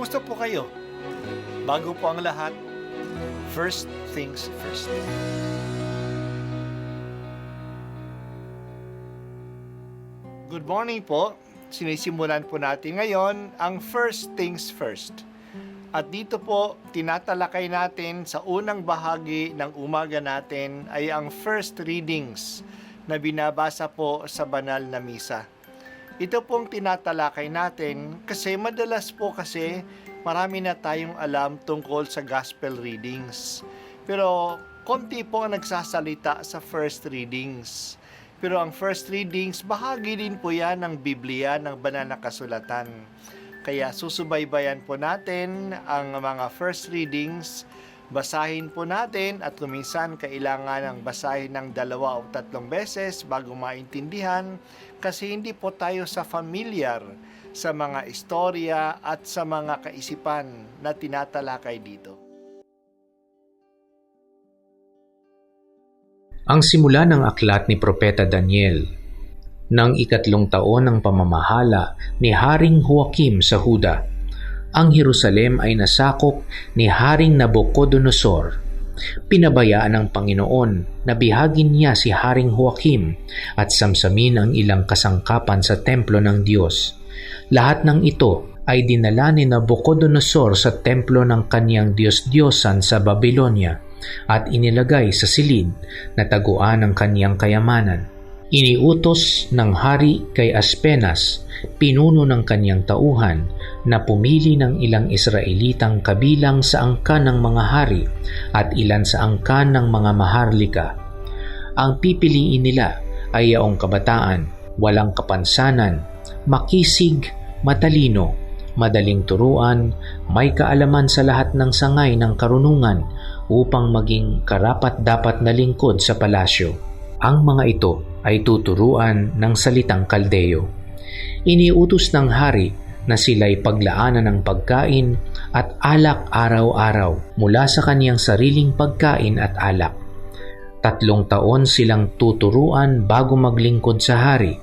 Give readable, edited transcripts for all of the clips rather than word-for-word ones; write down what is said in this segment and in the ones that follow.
Kumusta po kayo? Bago po ang lahat, first things first. Good morning po. Sinisimulan po natin ngayon ang first things first. At dito po, tinatalakay natin sa unang bahagi ng umaga natin ay ang first readings na binabasa po sa banal na misa. Ito pong tinatalakay natin kasi madalas po kasi marami na tayong alam tungkol sa gospel readings. Pero konti po ang nagsasalita sa first readings. Pero ang first readings, bahagi din po yan ng Biblia, ng banal na kasulatan. Kaya susubaybayan po natin ang mga first readings, basahin po natin at kuminsan kailangan ng basahin ng 2 o 3 beses bago maintindihan kasi hindi po tayo familiar sa mga istorya at sa mga kaisipan na tinatalakay dito. Ang simula ng aklat ni Propeta Daniel. Nang 3 taon ng pamamahala ni Haring Joachim sa Huda, ang Jerusalem ay nasakop ni Haring Nabucodonosor. Pinabayaan ng Panginoon na bihagin niya si Haring Joachim at samsamin ang ilang kasangkapan sa templo ng Diyos. Lahat ng ito ay dinala ni Nabucodonosor sa templo ng kanyang Diyos-Diyosan sa Babylonia at inilagay sa silid na taguan ng kanyang kayamanan. Iniutos ng hari kay Aspenas, pinuno ng kanyang tauhan, na pumili ng ilang Israelitang kabilang sa angkan ng mga hari at ilan sa angkan ng mga maharlika. Ang pipiliin nila ay yaong kabataan, walang kapansanan, makisig, matalino, madaling turuan, may kaalaman sa lahat ng sangay ng karunungan upang maging karapat-dapat na lingkod sa palasyo. Ang mga ito ay tuturuan ng salitang Kaldeo. Iniutos ng hari na sila'y paglaanan ng pagkain at alak araw-araw mula sa kaniyang sariling pagkain at alak. 3 taon silang tuturuan bago maglingkod sa hari.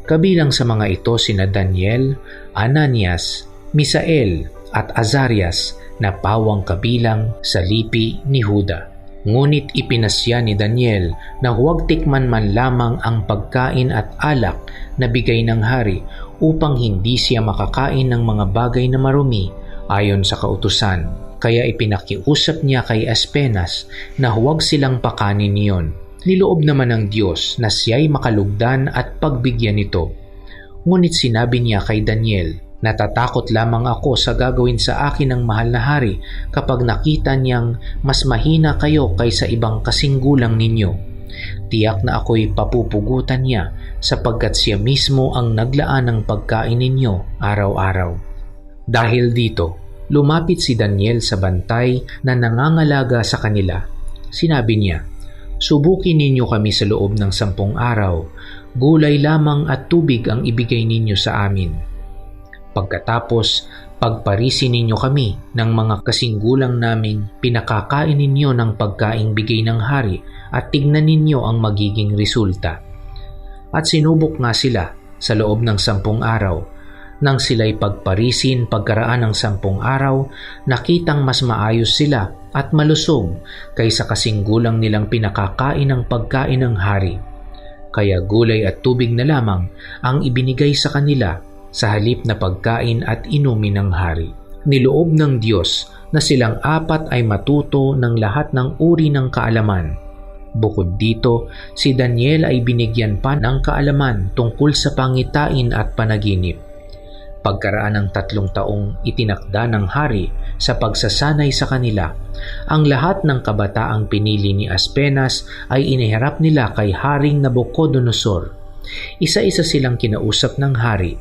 Kabilang sa mga ito sina Daniel, Ananias, Misael at Azarias na pawang kabilang sa lipi ni Huda. Ngunit ipinasya ni Daniel na huwag tikman man lamang ang pagkain at alak na bigay ng hari upang hindi siya makakain ng mga bagay na marumi ayon sa kautusan. Kaya ipinakiusap niya kay Aspenas na huwag silang pakanin niyon. Niloob naman ng Diyos na siya'y makalugdan at pagbigyan nito. Ngunit sinabi niya kay Daniel, "Natatakot lamang ako sa gagawin sa akin ng mahal na hari kapag nakita niyang mas mahina kayo kaysa ibang kasinggulang ninyo. Tiyak na ako'y papupugutan niya sapagkat siya mismo ang naglaan ng pagkain ninyo araw-araw." Dahil dito, lumapit si Daniel sa bantay na nangangalaga sa kanila. Sinabi niya, "Subukin ninyo kami sa loob ng 10 araw. Gulay lamang at tubig ang ibigay ninyo sa amin. Pagkatapos, pagparisin ninyo kami ng mga kasinggulang naming pinakakain ninyo ng pagkaing bigay ng hari at tignan ninyo ang magiging resulta." At sinubok nga sila sa loob ng 10 araw. Nang sila'y pagparisin pagkaraan ng 10 araw, nakitang mas maayos sila at malusog kaysa kasinggulang nilang pinakakain ng pagkain ng hari. Kaya gulay at tubig na lamang ang ibinigay sa kanila sa halip na pagkain at inumin ng hari. Niloob ng Diyos na silang 4 ay matuto ng lahat ng uri ng kaalaman. Bukod dito, si Daniel ay binigyan pa ng kaalaman tungkol sa pangitain at panaginip. Pagkaraan ng 3 taong itinakda ng hari sa pagsasanay sa kanila, ang lahat ng kabataang pinili ni Aspenas ay iniharap nila kay Haring Nabucodonosor. Isa-isa silang kinausap ng hari,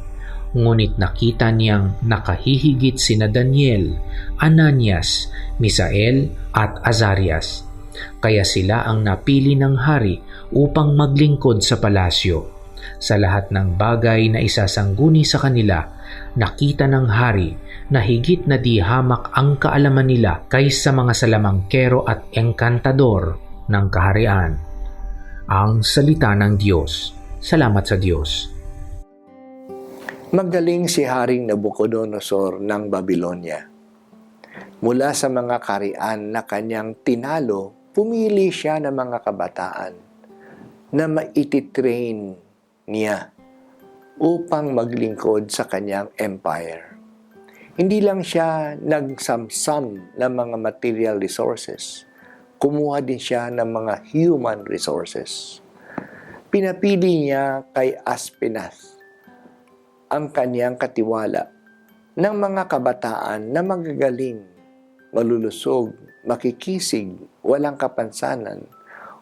ngunit nakita niyang nakahihigit sina Daniel, Ananias, Misael at Azarias. Kaya sila ang napili ng hari upang maglingkod sa palasyo. Sa lahat ng bagay na isasangguni sa kanila, nakita ng hari na higit na di hamak ang kaalaman nila kaysa mga salamangkero at engkantador ng kaharian. Ang salita ng Diyos. Salamat sa Diyos. Magaling si Haring Nabucodonosor ng Babylonia. Mula sa mga karian na kanyang tinalo, pumili siya ng mga kabataan na maititrain niya upang maglingkod sa kanyang empire. Hindi lang siya nagsamsam ng mga material resources, kumuha din siya ng mga human resources. Pinapili niya kay Aspenath ang kanyang katiwala ng mga kabataan na magagaling, malulusog, makikisig, walang kapansanan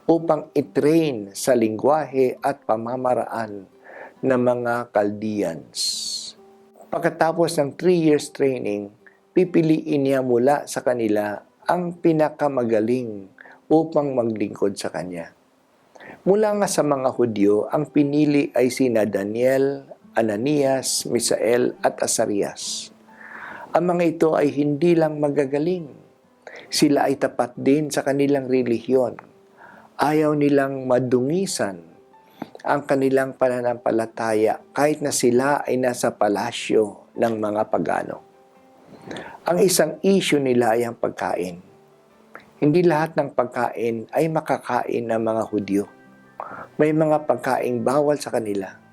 upang itrain sa lingwahe at pamamaraan ng mga Chaldeans. Pagkatapos ng 3 years training, pipiliin niya mula sa kanila ang pinakamagaling upang maglingkod sa kanya. Mula nga sa mga Hudyo, ang pinili ay sina Daniel, Ananias, Misael at Azarias. Ang mga ito ay hindi lang magagaling. Sila ay tapat din sa kanilang relihiyon. Ayaw nilang madungisan ang kanilang pananampalataya kahit na sila ay nasa palasyo ng mga pagano. Ang isang issue nila ay ang pagkain. Hindi lahat ng pagkain ay makakain ng mga Hudyo. May mga pagkaing bawal sa kanila.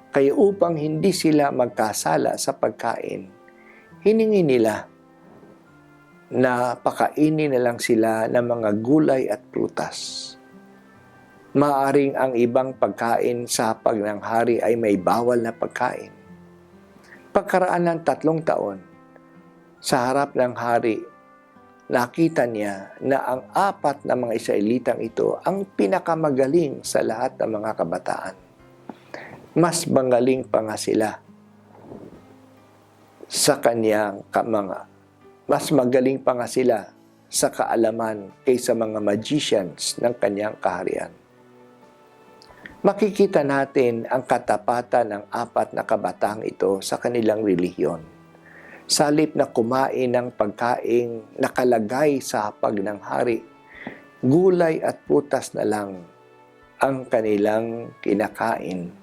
Kaya upang hindi sila magkasala sa pagkain, hiningi nila na pakainin na lang sila ng mga gulay at prutas. Maaring ang ibang pagkain sa hapag ng hari ay may bawal na pagkain. Pagkaraan ng 3 taon, sa harap ng hari, nakita niya na ang 4 na mga Israelitang ito ang pinakamagaling sa lahat ng mga kabataan. Mas magaling pa nga sila sa kanyang mas magaling pa nga sila sa kaalaman kaysa mga magicians ng kanyang kaharian. Makikita natin ang katapatan ng 4 na kabataang ito sa kanilang relihiyon. Sa halip na kumain ng pagkaing nakalagay sa hapag ng hari, gulay at putas na lang ang kanilang kinakain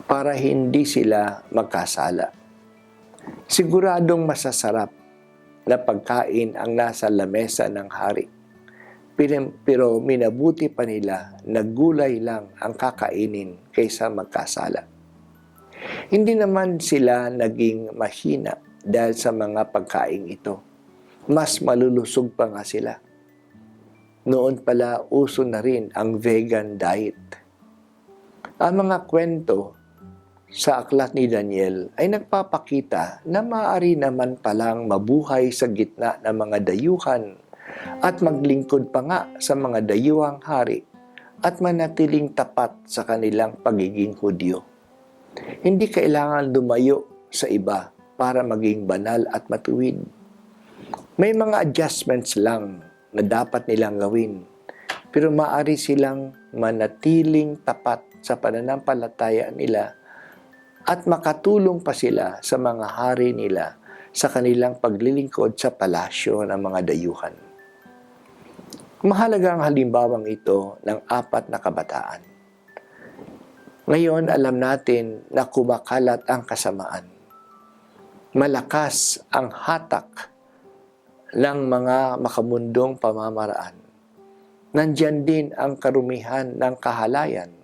para hindi sila magkasala. Siguradong masasarap na pagkain ang nasa lamesa ng hari. Pero minabuti pa nila na gulay lang ang kakainin kaysa magkasala. Hindi naman sila naging mahina dahil sa mga pagkain ito. Mas malulusog pa nga sila. Noon pala uso na rin ang vegan diet. Ang mga kwento sa aklat ni Daniel ay nagpapakita na maaari naman palang mabuhay sa gitna ng mga dayuhan at maglingkod pa nga sa mga dayuhang hari at manatiling tapat sa kanilang pagiging Hudyo. Hindi kailangan lumayo sa iba para maging banal at matuwid. May mga adjustments lang na dapat nilang gawin, pero maaari silang manatiling tapat sa pananampalataya nila at makatulong pa sila sa mga hari nila sa kanilang paglilingkod sa palasyo ng mga dayuhan. Mahalaga ang halimbawang ito ng 4 na kabataan. Ngayon, alam natin na kumakalat ang kasamaan. Malakas ang hatak ng mga makamundong pamamaraan. Nandyan din ang karumihan ng kahalayan.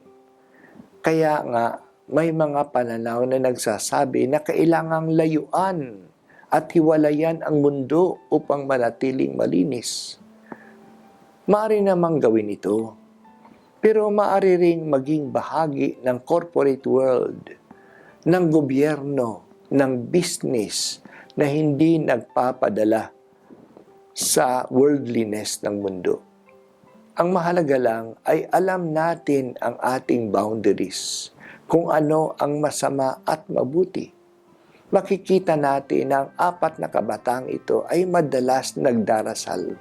Kaya nga, may mga pananaw na nagsasabi na kailangang layuan at hiwalayan ang mundo upang manatiling malinis. Maaari namang gawin ito, pero maaari ring maging bahagi ng corporate world, ng gobyerno, ng business na hindi nagpapadala sa worldliness ng mundo. Ang mahalaga lang ay alam natin ang ating boundaries, kung ano ang masama at mabuti. Makikita natin na ang 4 na kabataang ito ay madalas nagdarasal.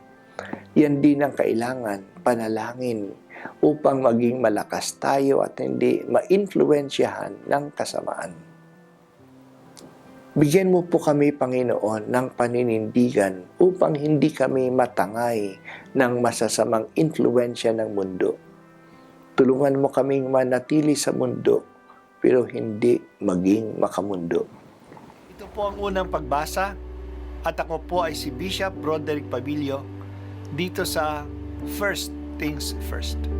Yan din ang kailangan, panalangin, upang maging malakas tayo at hindi ma-influensyahan ng kasamaan. Bigyan mo po kami, Panginoon, ng paninindigan upang hindi kami matangay ng masasamang influensya ng mundo. Tulungan mo kaming manatili sa mundo pero hindi maging makamundo. Ito po ang unang pagbasa at ako po ay si Bishop Broderick Pabilio dito sa First Things First.